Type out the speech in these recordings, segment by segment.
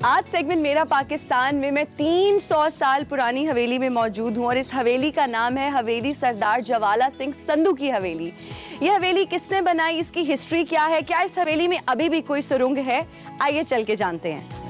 आज सेगमेंट मेरा पाकिस्तान में मैं 300 साल पुरानी हवेली में मौजूद हूँ और इस हवेली का नाम है हवेली सरदार ज्वाला सिंह संधू की हवेली। ये हवेली किसने बनाई, इसकी हिस्ट्री क्या है, क्या इस हवेली में अभी भी कोई सुरंग है, आइए चल के जानते हैं।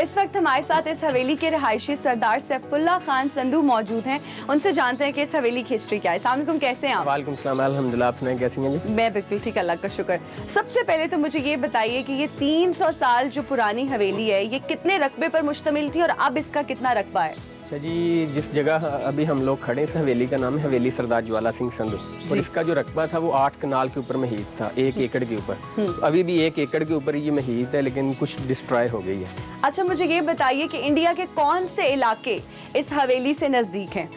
इस वक्त हमारे साथ इस हवेली के रहायशी सरदार सैफुल्लाह खान संधू मौजूद हैं। उनसे जानते हैं कि इस हवेली की हिस्ट्री क्या है। अस्सलाम वालेकुम, कैसे हैं आप? वालेकुम सलाम, अल्हम्दुलिल्लाह। आप सुनाएं, कैसी हैं जी? मैं बिल्कुल ठीक, अल्लाह का शुक्र। सबसे पहले तो मुझे ये बताइए कि ये 300 साल जो पुरानी हवेली है, ये कितने रकबे पर मुश्तमिल थी और अब इसका कितना रकबा है? अच्छा जी, जिस जगह अभी हम लोग खड़े इस हवेली का नाम है हवेली सरदार ज्वाला सिंह संधू और इसका जो रकबा था वो 8 कनाल के ऊपर महीत था, 1 एकड़ के ऊपर। तो अभी भी 1 एकड़ के ऊपर ये महीत है, लेकिन कुछ डिस्ट्रॉय हो गई है। अच्छा, मुझे ये बताइए कि इंडिया के कौन से इलाके इस हवेली से नजदीक हैं?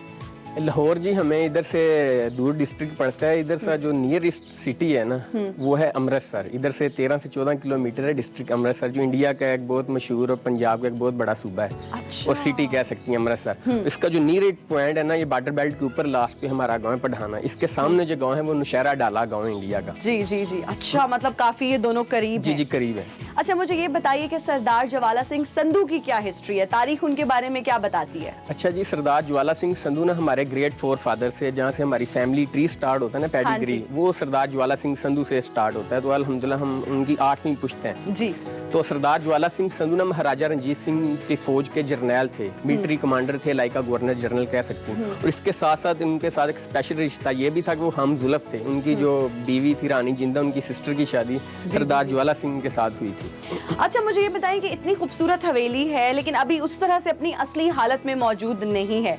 लाहौर जी हमें इधर से दूर डिस्ट्रिक्ट पड़ता है, इधर से जो नियरेस्ट सिटी है ना वो है अमृतसर। इधर से 13 से 14 किलोमीटर है डिस्ट्रिक्ट अमृतसर, जो इंडिया का एक बहुत मशहूर और पंजाब का एक बहुत बड़ा सूबा है। अच्छा। और सिटी कह सकती है अमृतसर। इसका जो नियरेस्ट पॉइंट है ना, ये बॉर्डर बेल्ट के ऊपर लास्ट पे हमारा गाँव पढ़ाना। इसके सामने जो गाँव है वो नौशहरा डाला गाँव है इंडिया का। जी जी जी। अच्छा, मतलब काफी ये दोनों करीब जी जी करीब है। अच्छा, मुझे ये बताइए कि सरदार ज्वाला सिंह संधू की क्या हिस्ट्री है, तारीख उनके बारे में क्या बताती है? अच्छा जी, सरदार ज्वाला सिंह संधू ना हमारे ग्रेट 4 फादर से, जहाँ से हमारी फैमिली ट्री स्टार्ट होता है ना, पेडिग्री, वो सरदार ज्वाला सिंह संधू से स्टार्ट होता है। तो अल्हम्दुलिल्लाह हम उनकी 8वीं पुश्त हैं जी। तो सरदार ज्वाला सिंह संधू ना महाराजा रंजीत सिंह की फौज के जर्नैल थे, मिलिट्री कमांडर थे, लाइक गवर्नर जनरल कह सकती हैं। और इसके साथ साथ उनके साथ एक स्पेशल रिश्ता ये भी था कि वो हम जुल्फ थे। उनकी जो बीवी थी रानी जिंदा, उनकी सिस्टर की शादी सरदार ज्वाला सिंह के साथ हुई थी। अच्छा, मुझे ये बताइए कि इतनी खूबसूरत हवेली है लेकिन अभी उस तरह से अपनी असली हालत में मौजूद नहीं है।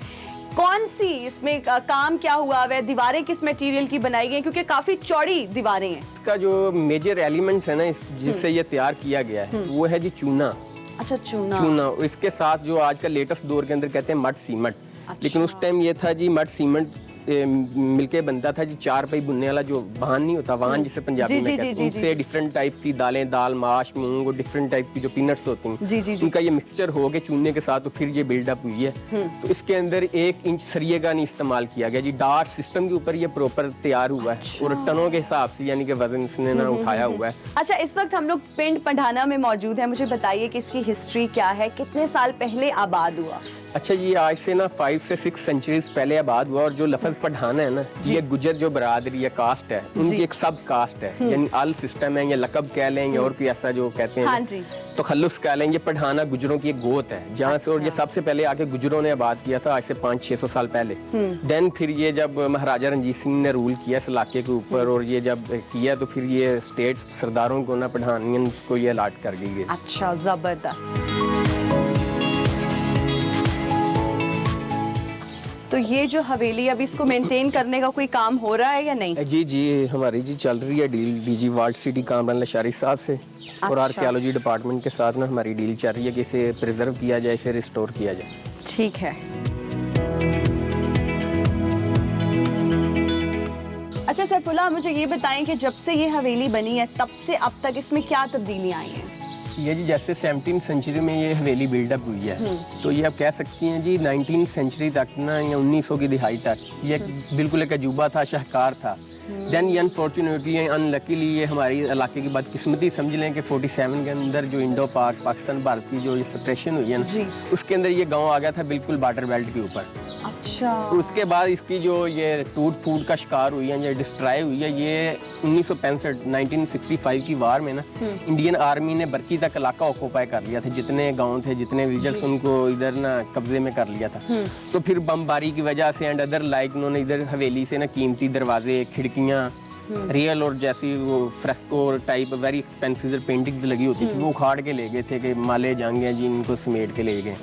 कौन सी इसमें काम क्या हुआ है, दीवारें किस मटेरियल की बनाई गई, क्योंकि काफी चौड़ी दीवारें हैं? इसका जो मेजर एलिमेंट्स है ना जिससे ये तैयार किया गया है वो है जी चूना। अच्छा, चूना। चूना, और इसके साथ जो आजकल लेटेस्ट दौर के अंदर कहते हैं मड सीमेंट। अच्छा। लेकिन उस टाइम ये था जी मड सीमेंट मिलके बनता था जी 4 पाई बुनने वाला जो वाहन नहीं होता, वाहन जिसे पंजाबी में कहते हैं। उनसे डिफरेंट टाइप की दालें, दाल, माश, मूंग और डिफरेंट टाइप की जो पीनट्स होती हैं, उनका ये मिक्सचर हो गया चूने के साथ, तो फिर ये बिल्डअप हुई है। तो इसके अंदर 1 इंच सरिये का नहीं इस्तेमाल किया गया जी, डार्ट सिस्टम के ऊपर ये प्रॉपर तैयार हुआ है और टनों के हिसाब से, यानी कि वजन इसने ना उठाया हुआ है। अच्छा, इस वक्त हम लोग पिंड पढ़ाना में मौजूद है। मुझे बताइए कि इसकी हिस्ट्री क्या है, कितने साल पहले आबाद हुआ? अच्छा, ये आज से ना 5 से 6 सेंचुरीज पहले आबाद हुआ। और जो लफ्ज पठाना है ना, ये गुजर जो बरादरी या कास्ट है, उनकी एक सब कास्ट है, यानी अल सिस्टम है, या लकब कह लें, या और कोई ऐसा जो कहते हैं। हाँ जी। तो खल्लुस कह लें। ये पठाना गुजरों की एक गोत है जहाँ से, और ये सबसे पहले आके गुजरों ने आबाद किया था आज से 500-600 साल पहले। देन फिर ये जब महाराजा रंजीत सिंह ने रूल किया इस इलाके के ऊपर, और ये जब किया तो फिर ये स्टेट सरदारों को ना, पठानियंस को ये अलाट कर दी गई। अच्छा, जबरदस्त। तो ये जो हवेली, अभी इसको मेंटेन करने का कोई काम हो रहा है या नहीं? जी जी, हमारी जी चल रही है deal DG world city Kamran Lashari साहब से। अच्छा। और आर्कियोलॉजी डिपार्टमेंट के साथ ना हमारी डील चल रही है कि इसे प्रिजर्व किया जाए, इसे रिस्टोर किया जाए। ठीक है। अच्छा सैफुल्लाह, मुझे ये बताएं कि जब से ये हवेली बनी है तब से अब तक इसमें क्या तब्दीलियां आई हैं? ये जी जैसे 17वीं सेंचुरी में ये हवेली बिल्डअप हुई है, तो ये आप कह सकती हैं जी 19वीं सेंचुरी तक ना, या 1900 की दिहाई तक ये बिल्कुल एक अजूबा था, शाहकार था। देन ये अनफॉर्चुनेटली, अनलकीली, ये हमारी इलाके की बदकिस्मती समझ लें कि 47 के अंदर जो इंडो पाक पाकिस्तान भारत की जो सेपरेशन हुई है ना, उसके अंदर ये गांव आ गया था बिल्कुल बॉर्डर बेल्ट के ऊपर। अच्छा। तो उसके बाद इसकी जो ये टूट फूट का शिकार हुई है, ये डिस्ट्रॉय हुई है, ये 1965 की वार में ना इंडियन आर्मी ने बरकी तक इलाका ऑक्यूपाई कर लिया था। जितने गांव थे, जितने विलेजर्स, उनको इधर ना कब्जे में कर लिया था। तो फिर बमबारी की वजह से एंड अदर लाइक उन्होंने इधर हवेली से ना कीमती दरवाजे, खिड़कियाँ, रियल और जैसी वो fresco type very expensive painting लगी होती थी, वो उखाड़ के ले गए थे कि माले जाएंगे जी, इनको समेट के ले गए।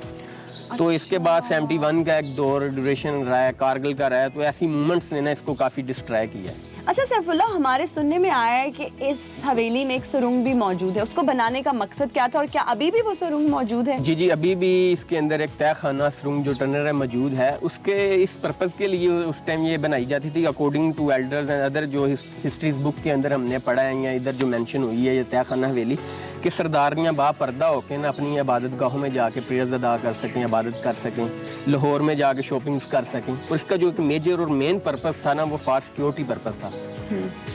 तो इसके बाद 71 का एक दौर ड्यूरेशन रहा है, कारगिल का रहा है, तो ऐसी मूवमेंट्स ने ना इसको काफ़ी डिस्ट्रॉय किया है। अच्छा सैफुल्लाह, हमारे सुनने में आया है कि इस हवेली में एक सुरंग भी मौजूद है, उसको बनाने का मकसद क्या था और क्या अभी भी वो सुरंग मौजूद है? जी जी, अभी भी इसके अंदर एक तय खाना सुरंग जो टनल है मौजूद है। उसके इस पर्पज़ के लिए उस टाइम ये बनाई जाती थी according to elders and other जो हिस्ट्रीज बुक के अंदर हमने पढ़ा है, या इधर जो मेंशन हुई है ये तय खाना हवेली, कि सरदारियाँ बापर्दा होकर ना अपनी इबादत गाहों में जाके प्रेयर्स अदा कर सकें, इबादत कर सकें। लाहौर में जाके शॉपिंग्स कर सकें। और इसका जो एक मेजर और मेन पर्पस था ना, वो फॉर सिक्योरिटी पर्पस था,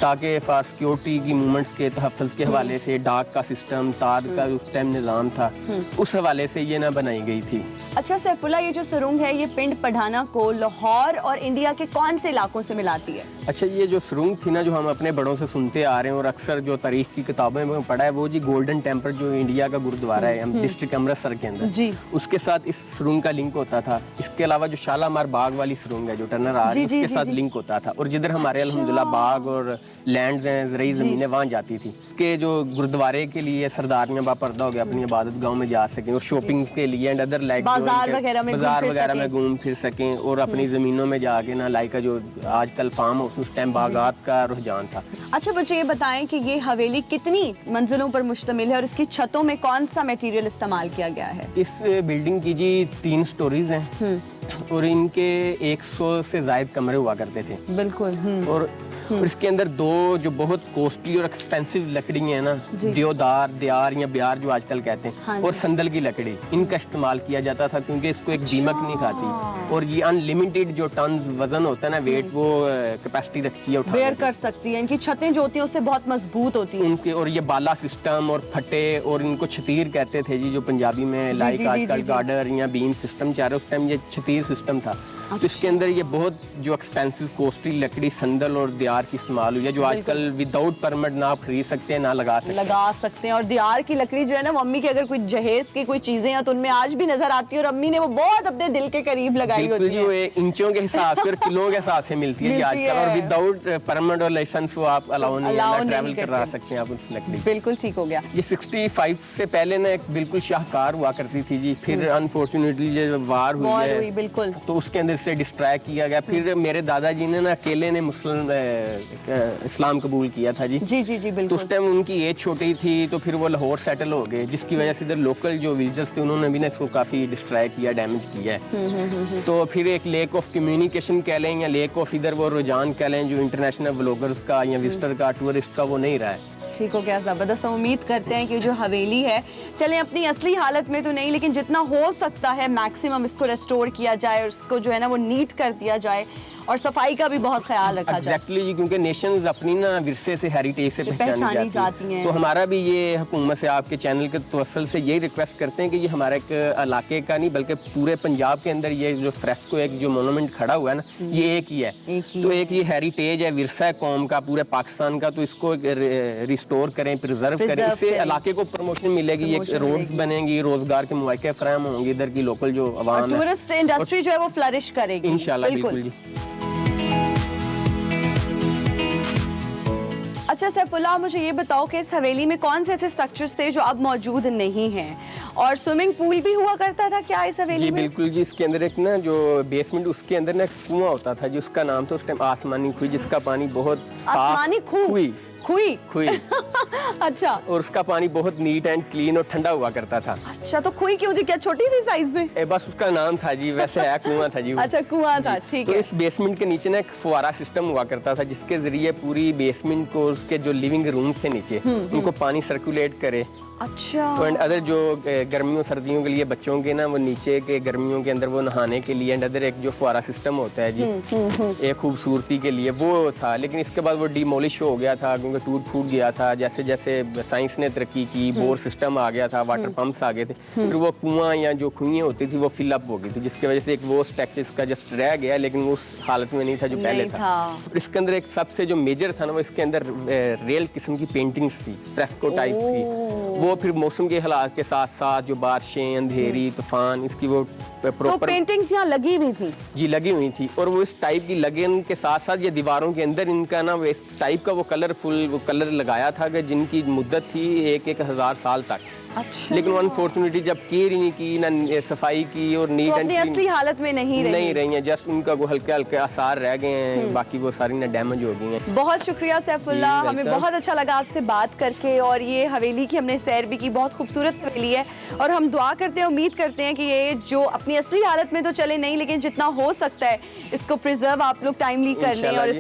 ताकि फॉर सिक्योरिटी की मूवमेंट्स के तहफ़्फ़ुज़ के हवाले से डाक का सिस्टम, तार का उस टाइम निज़ाम था, उस हवाले से ये ना बनाई गई थी। अच्छा सैफुल्लाह, ये जो सुरंग है ये पिंड पढ़ाना को लाहौर और इंडिया के कौन से इलाकों से मिलाती है? अच्छा, ये जो सुरंग थी ना, जो हम अपने बड़ों से सुनते आ रहे हैं और अक्सर जो तारीख की किताबों में पढ़ा है, वो जी गोल्डन टेम्पल जो इंडिया का गुरुद्वारा है, हम डिस्ट्रिक्ट अमृतसर के अंदर जी, उसके साथ इस सुरंग का लिंक होता था। इसके अलावा जो शालामार बाग वाली सुरंग है जो टनर आ रही है, उसके साथ लिंक होता था। और जिधर हमारे अल्हम्दुलिल्लाह बाग और लैंड्स हैं, ज़रूरी ज़मीनें, वहाँ जाती थी कि जो गुरुद्वारे के लिए सरदारियाँ बापर्दा हो गया अपनी इबादत गाँव में जा सकें, और शॉपिंग के लिए एंड अदर लाइक बाजार वगैरह में घूम फिर सकें, और अपनी ज़मीनों में जाके ना लाइक का जो आजकल फार्म हाउस, उस टाइम बागात का रुझान था। अच्छा मुझे ये बताएं कि ये हवेली कितनी मंजिलों पर मुश्तमिल है और इसकी छतों में कौन सा मटेरियल इस्तेमाल किया गया है? इस बिल्डिंग की जी 3 स्टोरीज हैं और इनके 100 से ज़ायद कमरे हुआ करते थे। बिल्कुल। और इसके अंदर 2 जो बहुत कॉस्टली और एक्सपेंसिव लकड़ी है ना, देवदार, दियार या ब्यार जो आजकल कहते हैं, हाँ, और संदल की लकड़ी, इनका इस्तेमाल किया जाता था क्योंकि इसको एक दीमक नहीं खाती। और ये अनलिमिटेड जो टन वजन होता है ना, वेट, वो कैपेसिटी रखती है, बेयर कर सकती है। इनकी छतें जो होती हैं उससे बहुत मजबूत होती हैं उनके। और ये बाला सिस्टम और फटे, और इनको छतीर कहते थे जी, जो पंजाबी में लाइक आजकल गार्डर या बीम सिस्टम चाह रहे, उस टाइम ये छतीर सिस्टम था। तो इसके अंदर ये बहुत जो एक्सपेंसिव कॉस्टली लकड़ी संदल और दियार की इस्तेमाल हुई है, जो आजकल विदाउट परमिट ना आप खरीद सकते हैं ना लगा सकते हैं। और दियार की लकड़ी जो है ना, मम्मी की अगर कोई जहेज की कोई चीजें हैं तो उनमें आज भी नजर आती है, और अम्मी ने वो बहुत अपने दिल के करीब लगाई होती है। जो इंचों के हिसाब से और किलों के हिसाब से मिलती है आजकल, और विदाउट परमिट और लाइसेंस वो आप अलाउ नहीं ट्रैवल करा सकते हैं आप उस लकड़ी। बिल्कुल ठीक हो गया। ये 65 से पहले ना एक बिल्कुल शाहकार हुआ करती थी जी, फिर अनफॉर्चुनेटली जो वार हुई है, बिल्कुल, तो उसके अंदर से डिस्ट्रैक्ट किया गया। फिर मेरे दादाजी ने ना अकेले ने इस्लाम कबूल किया था जी। जी जी जी बिल्कुल। तो उस टाइम उनकी एज छोटी थी, तो फिर वो लाहौर सेटल हो गए, जिसकी वजह से इधर लोकल जो विलेजर्स थे उन्होंने भी ना इसको काफ़ी डिस्ट्रैक्ट किया, डैमेज किया है। तो फिर एक लेक ऑफ कम्युनिकेशन कह लें या लेक ऑफ इधर वो रुझान कह लें, जो इंटरनेशनल व्लॉगर्स का या विजिटर का, टूरिस्ट का, वो नहीं रहा है। ठीक हो गया, ज़बरदस्त। हम उम्मीद करते हैं कि जो हवेली है, चलें अपनी असली हालत में तो नहीं, लेकिन जितना हो सकता है मैक्सिमम इसको रेस्टोर किया जाए और इसको जो है ना वो नीट कर दिया जाए, और सफाई का भी बहुत ख्याल रखा जाए। एग्जैक्टली जी, क्योंकि नेशंस अपनी ना विरसे से, हेरिटेज से पहचानी जाती हैं। तो हमारा भी ये हुकूमत से, आपके चैनल के तवस्सुल से यही रिक्वेस्ट करते हैं कि ये हमारे एक इलाके का नहीं बल्कि पूरे पंजाब के अंदर ये जो फ्रेस्को एक जो मोनूमेंट खड़ा हुआ है ना, ये एक ही है। तो एक ये हेरिटेज है, विरसा है कौम का, पूरे पाकिस्तान का, तो इसको रिस्टोर करें, प्रिजर्व करें, इससे इलाके को प्रमोशन मिलेगी, ये रोड्स बनेंगी, रोजगार के मौके फराहम होंगे, इधर की लोकल जो अवाम है, टूरिस्ट इंडस्ट्री जो है वो फ्लरिश करेगी इंशाल्लाह। बिल्कुल जी। अच्छा सैफुल्लाह, मुझे ये बताओ कि इस हवेली में कौन से ऐसे स्ट्रक्चर्स थे जो अब मौजूद नहीं हैं, और स्विमिंग पूल भी हुआ करता था क्या इस हवेली जी में? बिल्कुल जी, इसके अंदर एक ना जो बेसमेंट, उसके अंदर ना एक कुआं होता था जी, उसका नाम था उस टाइम आसमानी खुई, जिसका पानी बहुत आसमानी खुई। अच्छा। और उसका पानी बहुत नीट एंड क्लीन और ठंडा हुआ करता था। अच्छा, तो खुई क्यों थी, क्या छोटी थी साइज में? बस उसका नाम था जी, वैसे है कुआं था जी वो। अच्छा, कुआं था, ठीक है। तो इस बेसमेंट के नीचे ना एक फुवारा सिस्टम हुआ करता था, जिसके जरिए पूरी बेसमेंट को, उसके जो लिविंग रूम्स थे नीचे, उनको पानी सर्कुलेट करे। अच्छा। एंड अदर जो गर्मियों सर्दियों के लिए बच्चों के ना, वो नीचे के गर्मियों के अंदर वो नहाने के लिए, एंड अदर एक जो फुवारा सिस्टम होता है जी, एक खूबसूरती के लिए वो था। लेकिन इसके बाद वो डिमोलिश हो गया था, क्योंकि टूट फूट गया था। जैसे जैसे साइंस ने तरक्की की, बोर सिस्टम आ गया था, वाटर पंप्स आ गए थे, फिर वो कुआं या जो खुइयाँ होती थी वो फिलअप हो गई थी, जिसकी वजह से एक वो स्ट्रक्चर का जस्ट रह गया, लेकिन उस हालत में नहीं था जो पहले था। और इसके अंदर एक सबसे जो मेजर था ना, वो इसके अंदर रियल किस्म की पेंटिंग्स थी, फ्रेस्को टाइप की। वो फिर मौसम के हालात के साथ साथ जो बारिशें, अंधेरी, तूफान, इसकी वो प्रॉपर तो पेंटिंग्स यहाँ लगी हुई थी जी, लगी हुई थी। और वो इस टाइप की लगन के साथ साथ ये दीवारों के अंदर इनका ना वो इस टाइप का वो कलरफुल वो कलर लगाया था कि जिनकी मुद्दत थी 1,000 साल तक। अच्छा। लेकिन अनफॉर्चुनेटली जब केयर ही नहीं की, ना सफाई की, और नीट एंड असली हालत में नहीं रही हैं, जस्ट उनका वो हल्के हल्के आसार रह गए हैं, बाकी वो सारी ना डैमेज हो गई हैं। बहुत शुक्रिया सैफुल्लाह, हमें बहुत अच्छा लगा आपसे बात करके, और ये हवेली की हमने सैर भी की, बहुत खूबसूरत हवेली है, और हम दुआ करते हैं, उम्मीद करते हैं कि ये जो अपनी असली हालत में तो चले नहीं, लेकिन जितना हो सकता है इसको प्रिजर्व आप लोग टाइमली कर लें और